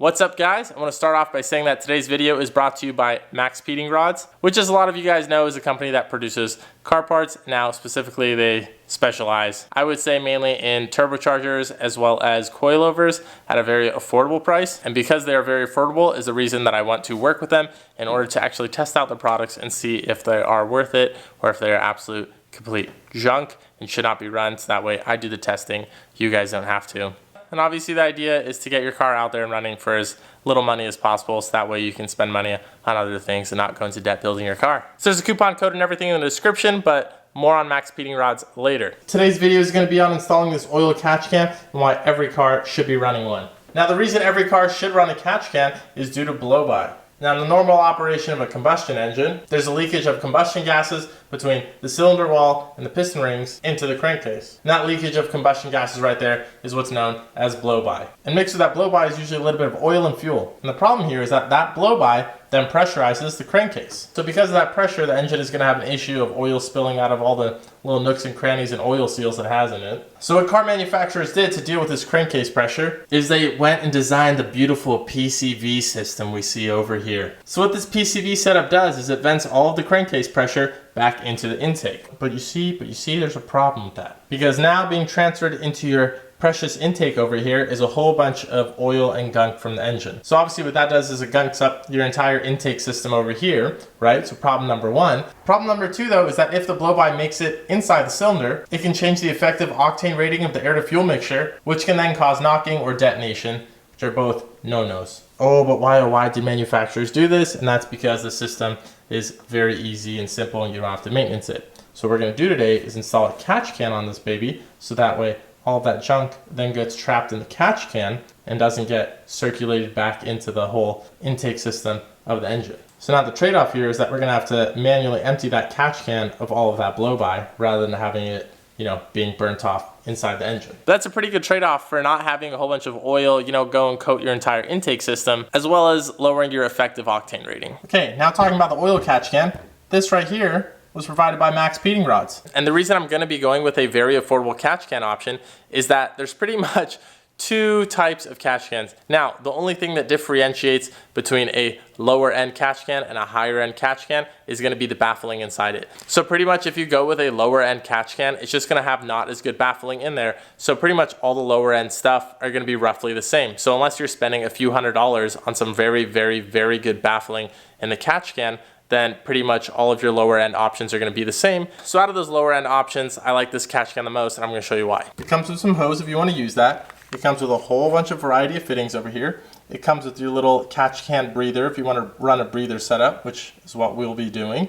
What's up guys? I want to start off by saying that today's video is brought to you by MAXPEEDINGRODS, which as a lot of you guys know is a company that produces car parts. Now specifically they specialize, I would say, mainly in turbochargers as well as coilovers at a very affordable price. And because they are very affordable is the reason that I want to work with them in order to actually test out the products and see if they are worth it or if they are absolute complete junk and should not be run. So that way I do the testing, you guys don't have to. And obviously the idea is to get your car out there and running for as little money as possible, so that way you can spend money on other things and not go into debt building your car. So there's a coupon code and everything in the description, but more on MAXPEEDINGRODS later. Today's video is going to be on installing this oil catch can and why every car should be running one. Now the reason every car should run a catch can is due to blow-by. Now in the normal operation of a combustion engine, there's a leakage of combustion gases between the cylinder wall and the piston rings into the crankcase. And that leakage of combustion gases right there is what's known as blow-by. And mixed with that blow-by is usually a little bit of oil and fuel. And the problem here is that that blow-by then pressurizes the crankcase. So because of that pressure, the engine is going to have an issue of oil spilling out of all the little nooks and crannies and oil seals it has in it. So what car manufacturers did to deal with this crankcase pressure is they went and designed the beautiful PCV system we see over here. So what this PCV setup does is it vents all of the crankcase pressure back into the intake. But you see there's a problem with that. Because now being transferred into your precious intake over here is a whole bunch of oil and gunk from the engine. So obviously what that does is it gunks up your entire intake system over here, right? So problem number one. Problem number two though is that if the blow-by makes it inside the cylinder, it can change the effective octane rating of the air to fuel mixture, which can then cause knocking or detonation, which are both no-nos. Oh, but why do manufacturers do this? And that's because the system is very easy and simple and you don't have to maintenance it. So what we're gonna do today is install a catch can on this baby, so that way all of that junk then gets trapped in the catch can and doesn't get circulated back into the whole intake system of the engine. So now the trade-off here is that we're gonna have to manually empty that catch can of all of that blow-by rather than having it, being burnt off inside the engine. That's a pretty good trade-off for not having a whole bunch of oil, go and coat your entire intake system, as well as lowering your effective octane rating. Okay, now talking about the oil catch can, this right here was provided by MAXPEEDINGRODS. And the reason I'm gonna be going with a very affordable catch can option is that there's pretty much two types of catch cans. Now, the only thing that differentiates between a lower end catch can and a higher end catch can is gonna be the baffling inside it. So pretty much if you go with a lower end catch can, it's just gonna have not as good baffling in there. So pretty much all the lower end stuff are gonna be roughly the same. So unless you're spending a few $100s on some very, very, very good baffling in the catch can, then pretty much all of your lower end options are going to be the same. So out of those lower end options, I like this catch can the most, and I'm going to show you why. It comes with some hose if you want to use that. It comes with a whole bunch of variety of fittings over here. It comes with your little catch can breather if you want to run a breather setup, which is what we'll be doing.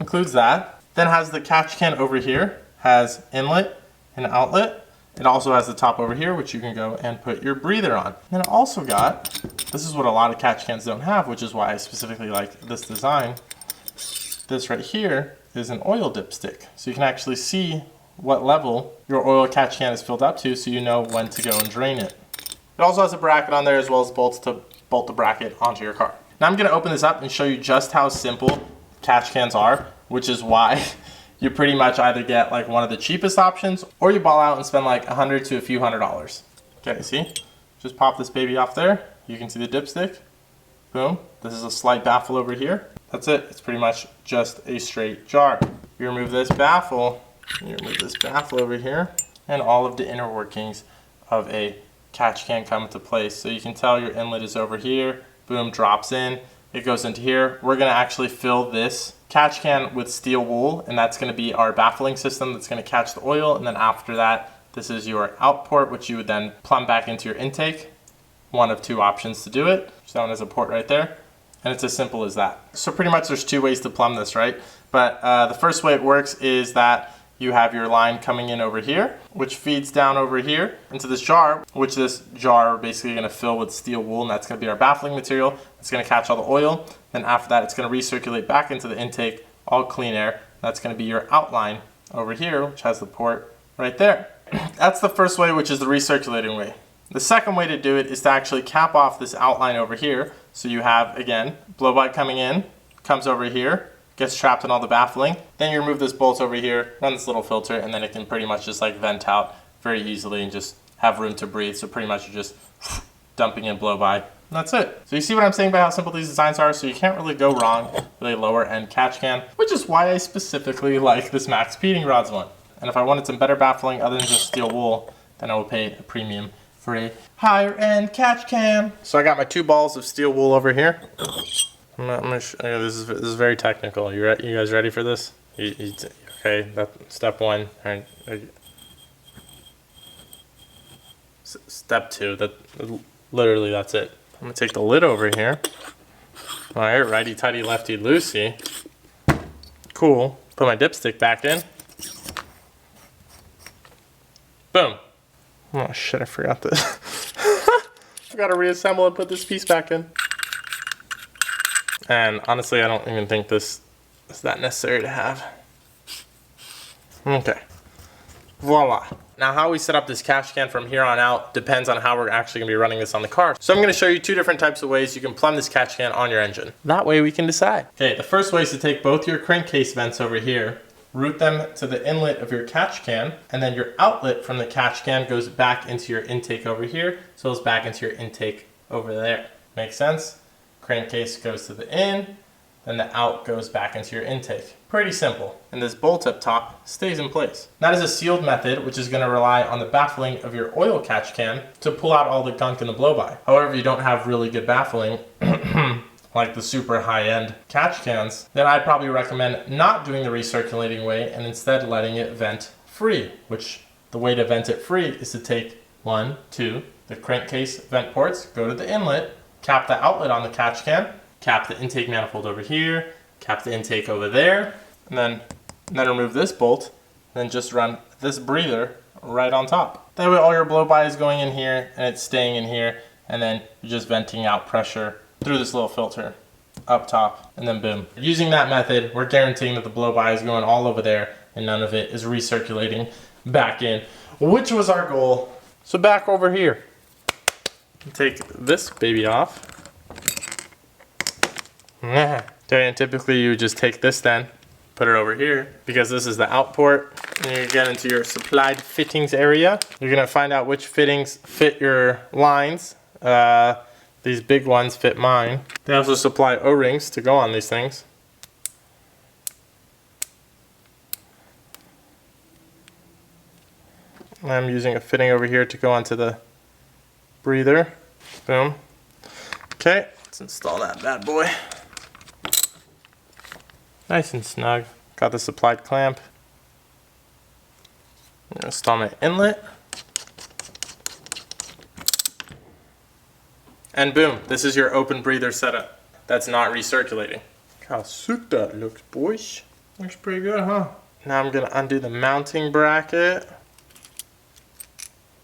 Includes that. Then has the catch can over here, has inlet and outlet. It also has the top over here, which you can go and put your breather on. And it also got, this is what a lot of catch cans don't have, which is why I specifically like this design. This right here is an oil dipstick. So you can actually see what level your oil catch can is filled up to, so you know when to go and drain it. It also has a bracket on there as well as bolts to bolt the bracket onto your car. Now I'm gonna open this up and show you just how simple catch cans are, which is why you pretty much either get like one of the cheapest options or you ball out and spend like $100 to a few $100s. Okay, see? Just pop this baby off there. You can see the dipstick. Boom. This is a slight baffle over here. That's it. It's pretty much just a straight jar. You remove this baffle over here, and all of the inner workings of a catch can come into place. So you can tell your inlet is over here. Boom, drops in. It goes into here. We're gonna actually fill this catch can with steel wool, and that's gonna be our baffling system that's gonna catch the oil. And then after that, this is your out port, which you would then plumb back into your intake. One of two options to do it. So that one is a port right there. And it's as simple as that. So pretty much there's two ways to plumb this, right? But the first way it works is that you have your line coming in over here, which feeds down over here into this jar, which this jar we're basically gonna fill with steel wool, and that's gonna be our baffling material. It's gonna catch all the oil. Then after that, it's gonna recirculate back into the intake, all clean air. That's gonna be your outline over here, which has the port right there. That's the first way, which is the recirculating way. The second way to do it is to actually cap off this outline over here. So you have, again, blow-by coming in, comes over here, gets trapped in all the baffling. Then you remove this bolt over here, run this little filter, and then it can pretty much just like vent out very easily and just have room to breathe. So pretty much you're just dumping in blow-by And that's it. So you see what I'm saying by how simple these designs are? So you can't really go wrong with a lower end catch can, which is why I specifically like this MAXPEEDINGRODS one. And if I wanted some better baffling other than just steel wool, then I would pay a premium for a higher end catch can. So I got my 2 balls of steel wool over here. I'm gonna show you, this is very technical. You guys ready for this? Okay, that's step 1. All right. Step 2. Literally that's it. I'm gonna take the lid over here. All right, righty tighty, lefty loosey. Cool. Put my dipstick back in. Boom. Oh shit, I forgot this. I gotta reassemble and put this piece back in. And honestly, I don't even think this is that necessary to have. Okay. Voila. Now how we set up this catch can from here on out depends on how we're actually gonna be running this on the car. So I'm gonna show you 2 different types of ways you can plumb this catch can on your engine. That way we can decide. Okay, the first way is to take both your crankcase vents over here, route them to the inlet of your catch can, and then your outlet from the catch can goes back into your intake over here, so it's back into your intake over there. Make sense? Crankcase goes to the in, then the out goes back into your intake. Pretty simple. And this bolt up top stays in place. That is a sealed method, which is going to rely on the baffling of your oil catch can to pull out all the gunk in the blow-by. However, if you don't have really good baffling, like the super high-end catch cans, then I'd probably recommend not doing the recirculating way and instead letting it vent free, which the way to vent it free is to take 1, 2, the crankcase vent ports, go to the inlet, cap the outlet on the catch can, cap the intake manifold over here, cap the intake over there, and then remove this bolt, and then just run this breather right on top. That way all your blow-by is going in here and it's staying in here, and then you're just venting out pressure through this little filter up top, and then boom. Using that method, we're guaranteeing that the blow-by is going all over there and none of it is recirculating back in, which was our goal. So back over here, take this baby off. And typically you would just take this then, put it over here, because this is the out port, and you get into your supplied fittings area. You're gonna find out which fittings fit your lines. These big ones fit mine. They also supply O-rings to go on these things. I'm using a fitting over here to go onto the breather. Boom. Okay, let's install that bad boy. Nice and snug. Got the supplied clamp. I'm gonna install my inlet. And boom, this is your open breather setup. That's not recirculating. Look how sick that looks, boys. Looks pretty good, huh? Now I'm gonna undo the mounting bracket.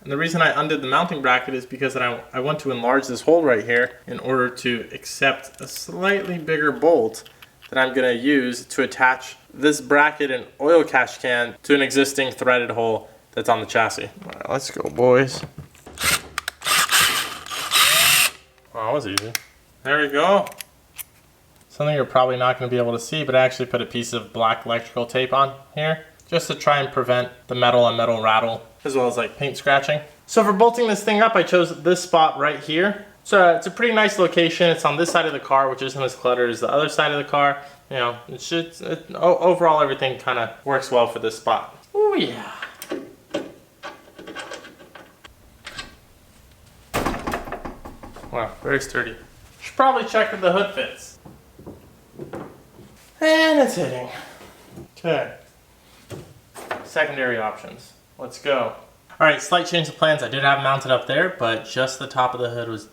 And the reason I undid the mounting bracket is because I want to enlarge this hole right here in order to accept a slightly bigger bolt that I'm gonna use to attach this bracket and oil catch can to an existing threaded hole that's on the chassis. All right, let's go, boys. Oh, that was easy. There we go. Something you're probably not gonna be able to see, but I actually put a piece of black electrical tape on here just to try and prevent the metal on metal rattle, as well as like paint scratching. So for bolting this thing up, I chose this spot right here. So it's a pretty nice location. It's on this side of the car, which isn't as cluttered as the other side of the car. You know, overall everything kind of works well for this spot. Oh yeah. Wow, very sturdy. Should probably check that the hood fits. And it's hitting. Okay. Secondary options. Let's go. All right, slight change of plans. I did have it mounted up there, but just the top of the hood was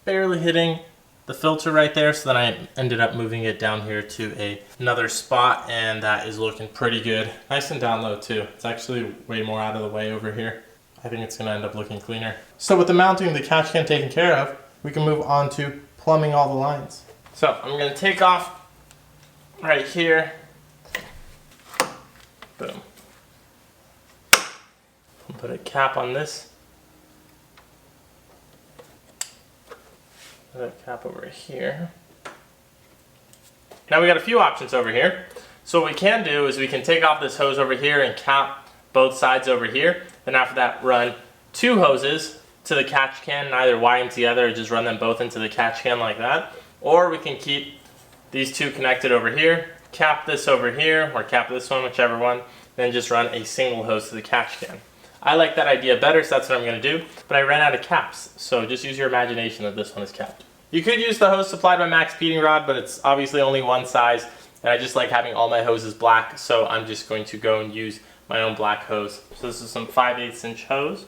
barely hitting the filter right there, so then I ended up moving it down here to another spot, and that is looking pretty good. Nice and down low too. It's actually way more out of the way over here. I think it's gonna end up looking cleaner. So with the mounting of the catch can taken care of, we can move on to plumbing all the lines. So I'm gonna take off right here. Boom. Put a cap on this. Put a cap over here. Now we got a few options over here. So what we can do is we can take off this hose over here and cap both sides over here. Then after that, run 2 hoses to the catch can and either wire them together or just run them both into the catch can like that. Or we can keep these two connected over here, cap this over here, or cap this one, whichever one, then just run a single hose to the catch can. I like that idea better, so that's what I'm going to do, but I ran out of caps, so just use your imagination that this one is capped. You could use the hose supplied by MAXPEEDINGROD, but it's obviously only one size, and I just like having all my hoses black, so I'm just going to go and use my own black hose. So this is some 5/8 inch hose.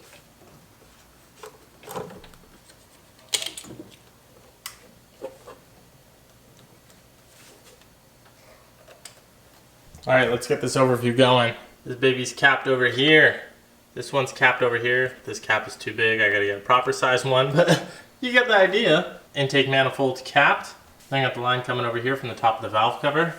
Alright, let's get this overview going. This baby's capped over here. This one's capped over here. This cap is too big. I gotta get a proper size one, but you get the idea. Intake manifold capped. Then I got the line coming over here from the top of the valve cover.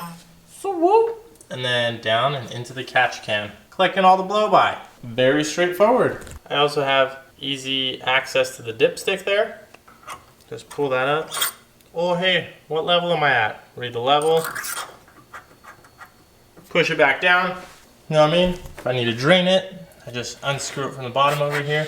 So whoop! And then down and into the catch can. Collecting all the blow-by. Very straightforward. I also have easy access to the dipstick there. Just pull that up. Oh hey, what level am I at? Read the level. Push it back down. You know what I mean? If I need to drain it, I just unscrew it from the bottom over here.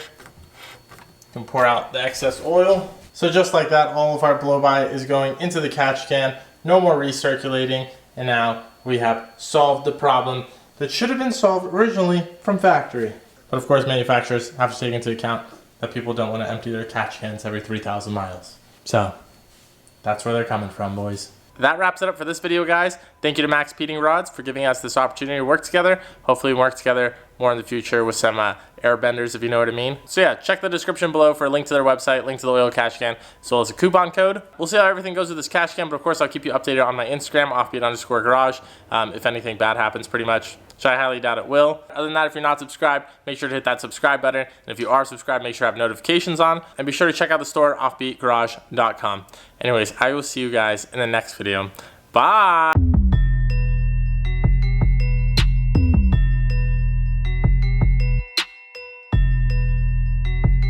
Can pour out the excess oil. So just like that, all of our blow-by is going into the catch can. No more recirculating. And now we have solved the problem that should have been solved originally from factory. But of course, manufacturers have to take into account that people don't want to empty their catch cans every 3,000 miles. So that's where they're coming from, boys. That wraps it up for this video, guys. Thank you to MAXPEEDINGRODS for giving us this opportunity to work together. Hopefully we work together more in the future with some air benders, if you know what I mean. So yeah, check the description below for a link to their website, link to the oil catch can, as well as a coupon code. We'll see how everything goes with this catch can, but of course I'll keep you updated on my Instagram, offbeat_garage, if anything bad happens, pretty much, which I highly doubt it will. Other than that, if you're not subscribed, make sure to hit that subscribe button. And if you are subscribed, make sure to have notifications on. And be sure to check out the store, offbeatgarage.com. Anyways, I will see you guys in the next video. Bye!